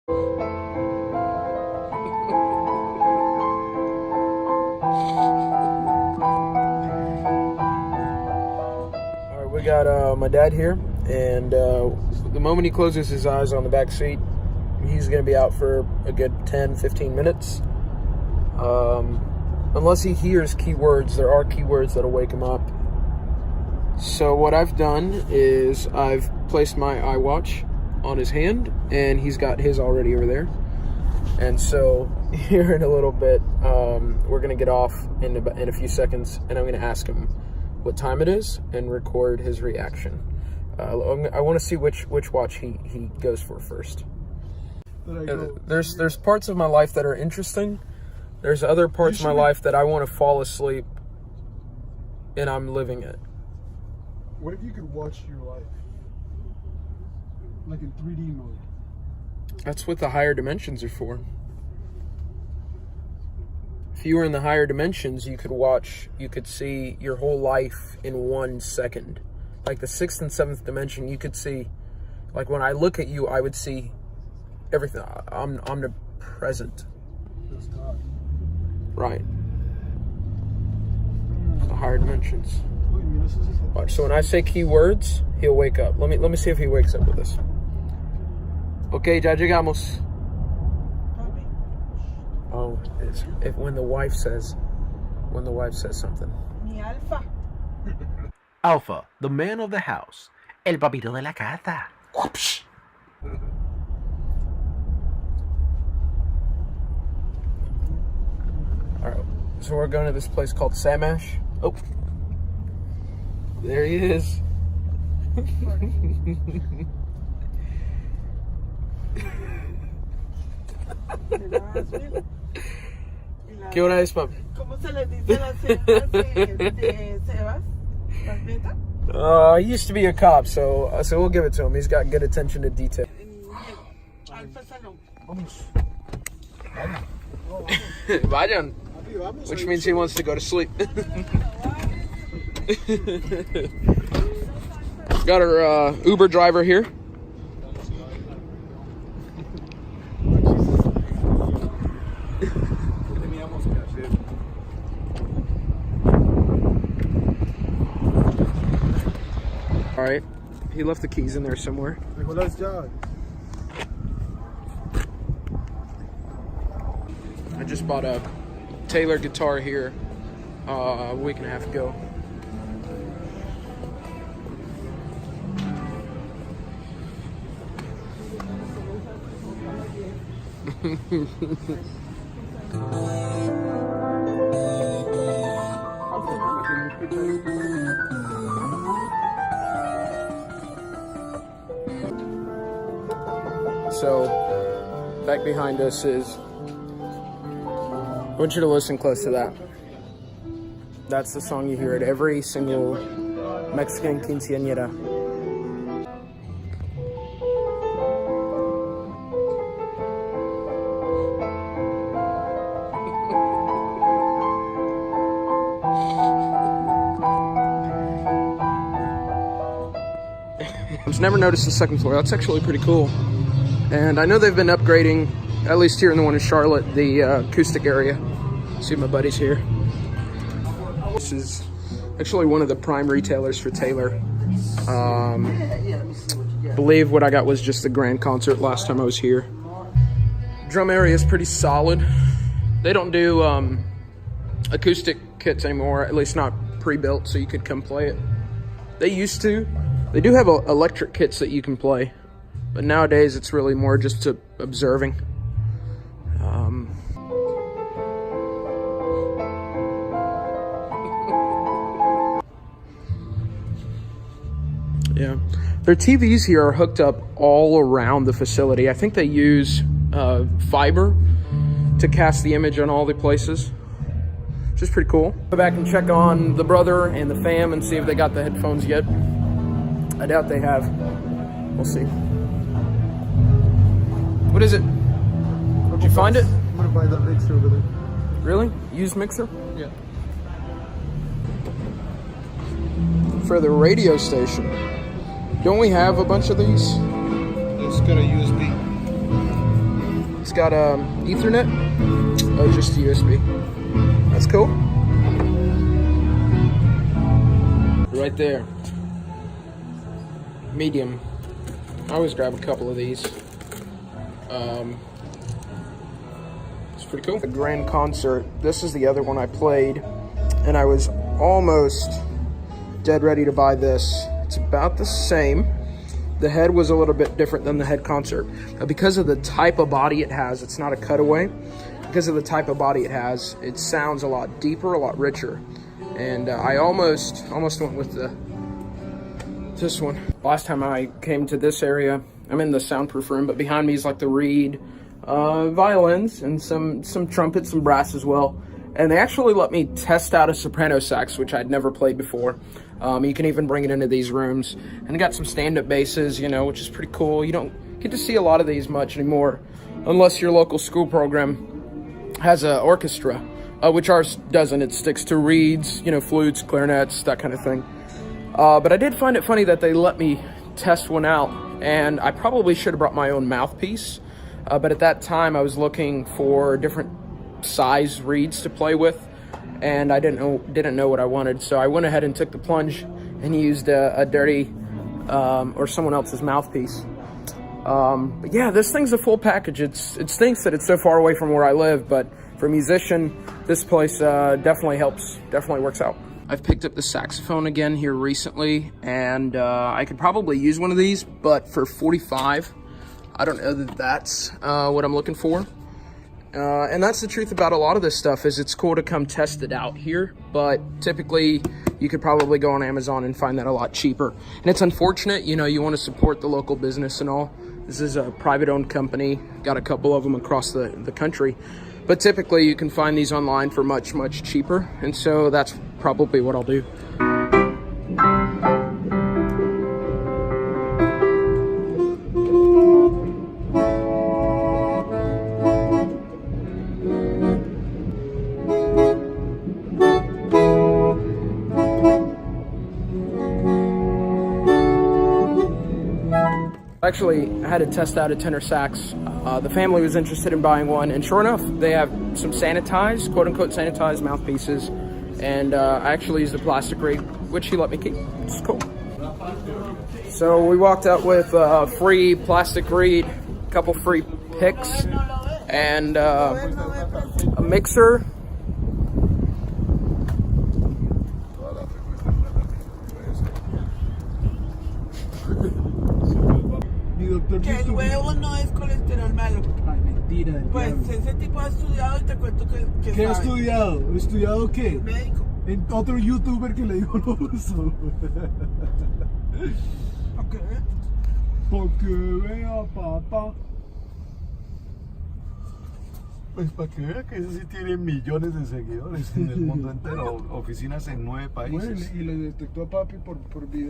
Alright, we got my dad here, and the moment he closes his eyes on the back seat, he's going to be out for a good 10-15 minutes. Unless he hears keywords, there are keywords that'll wake him up. So what I've done is I've placed my iWatch on his hand, and he's got his already over there. And so here in a little bit, we're going to get off in a few seconds, and I'm going to ask him what time it is and record his reaction. I want to see which watch he goes for first. There's parts of my life that are interesting. There's other parts of my life that I want to fall asleep, and I'm living it. What if you could watch your life, like in 3D mode? That's what the higher dimensions are for. If you were in the higher dimensions, you could see your whole life in 1 second. Like the 6th and 7th dimension, you could see, like when I look at you, I would see everything. I'm omnipresent. That's God. Right. The higher dimensions. Watch. So when I say keywords, he'll wake up. Let me see if he wakes up with this. Okay, ya llegamos. Oh, when the wife says something. Mi Alfa. Alpha, the man of the house. El papito de la casa. Whoops. Alright, so we're going to this place called Samash. Oh, there he is. ¿Qué hora es, papi? ¿Cómo se les dice las cejas de Sebas? ¿Las betas? He used to be a cop, so we'll give it to him. He's got good attention to detail. Alfa Salón. Vayan. Which means he wants to go to sleep. Got our Uber driver here. All right, he left the keys in there somewhere. I just bought a Taylor guitar here a week and a half ago. So, back behind us is, I want you to listen close to that. That's the song you hear at every single Mexican quinceañera. I've never noticed the second floor. That's actually pretty cool. And I know they've been upgrading, at least here in the one in Charlotte, the acoustic area. See my buddies here. This is actually one of the prime retailers for Taylor. Believe what I got was just the grand concert last time I was here. Drum area is pretty solid. They don't do acoustic kits anymore, at least not pre-built, so you could come play it. They used to. They do have electric kits that you can play, but nowadays it's really more just to observing. Yeah, their TVs here are hooked up all around the facility. I think they use fiber to cast the image on all the places, which is pretty cool. Go back and check on the brother and the fam and see if they got the headphones yet. I doubt they have. We'll see. What is it? Did you find it? I'm gonna buy that mixer over there. Really? Used mixer? Yeah. For the radio station. Don't we have a bunch of these? It's got a USB. It's got Ethernet. Oh, just USB. That's cool. Right there. Medium. I always grab a couple of these. It's pretty cool. A grand concert. This is the other one I played, and I was almost dead ready to buy this. It's about the same. The head was a little bit different than the head concert. Because of the type of body it has, it's not a cutaway. Because of the type of body it has, it sounds a lot deeper, a lot richer. And I almost went with this one. Last time I came to this area, I'm in the soundproof room, but behind me is like the reed violins and some trumpets, some brass as well. And they actually let me test out a soprano sax, which I'd never played before. You can even bring it into these rooms. And it got some stand-up basses, you know, which is pretty cool. You don't get to see a lot of these much anymore, unless your local school program has an orchestra, which ours doesn't. It sticks to reeds, you know, flutes, clarinets, that kind of thing. But I did find it funny that they let me test one out, and I probably should have brought my own mouthpiece. But at that time, I was looking for different size reeds to play with, and I didn't know what I wanted. So I went ahead and took the plunge and used a dirty or someone else's mouthpiece. But yeah, this thing's a full package. It stinks that it's so far away from where I live, but for a musician, this place definitely helps, definitely works out. I've picked up the saxophone again here recently, and I could probably use one of these, but for $45, I don't know that that's what I'm looking for. And that's the truth about a lot of this stuff, is it's cool to come test it out here, but typically you could probably go on Amazon and find that a lot cheaper. And it's unfortunate, you know, you want to support the local business and all. This is a private-owned company, got a couple of them across the country. But typically you can find these online for much, much cheaper. And so that's probably what I'll do. Actually, I had to test out a tenor sax. The family was interested in buying one, and sure enough, they have some sanitized, quote-unquote sanitized mouthpieces, and I actually used a plastic reed, which he let me keep. It's cool. So we walked out with a free plastic reed, a couple free picks, and a mixer. Que el huevo no es colesterol malo. Ay, mentira. Pues ese tipo ha estudiado y te cuento que ¿Qué ha sabe. estudiado? ¿Estudiado qué? Médico. En otro youtuber que le dijo lo uso. Ok. Porque vea, papá. Pues para que vea que ese sí tiene millones de seguidores en el mundo entero. Oficinas en 9 países. Bueno, y le detectó a papi por video.